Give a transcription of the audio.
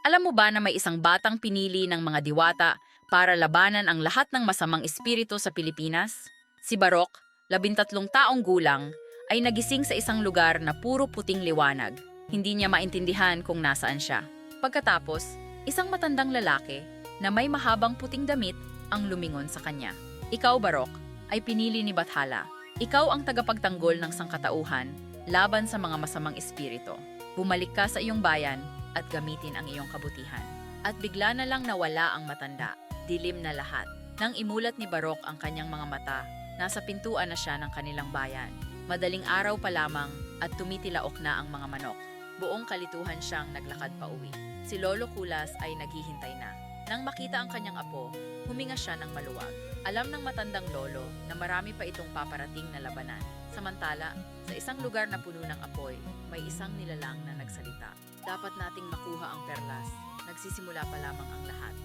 Alam mo ba na may isang batang pinili ng mga diwata para labanan ang lahat ng masamang espiritu sa Pilipinas? Si Barok, 13 taong gulang, ay nagising sa isang lugar na puro puting liwanag. Hindi niya maintindihan kung nasaan siya. Pagkatapos, isang matandang lalaki na may mahabang puting damit ang lumingon sa kanya. Ikaw, Barok, ay pinili ni Bathala. Ikaw ang tagapagtanggol ng sangkatauhan laban sa mga masamang espiritu. Bumalik ka sa iyong bayan at gamitin ang iyong kabutihan. At bigla na lang nawala ang matanda. Dilim na lahat. Nang imulat ni Barok ang kanyang mga mata, nasa pintuan na siya ng kanilang bayan. Madaling araw pa lamang at tumitilaok na ang mga manok. Buong kalituhan siyang naglakad pa uwi. Si Lolo Kulas ay naghihintay na. Nang makita ang kanyang apo, huminga siya ng maluwag. Alam ng matandang lolo na marami pa itong paparating na labanan. Samantala, sa isang lugar na puno ng apoy, may isang nilalang na nagsalita. Dapat nating makuha ang perlas. Nagsisimula pa lamang ang lahat.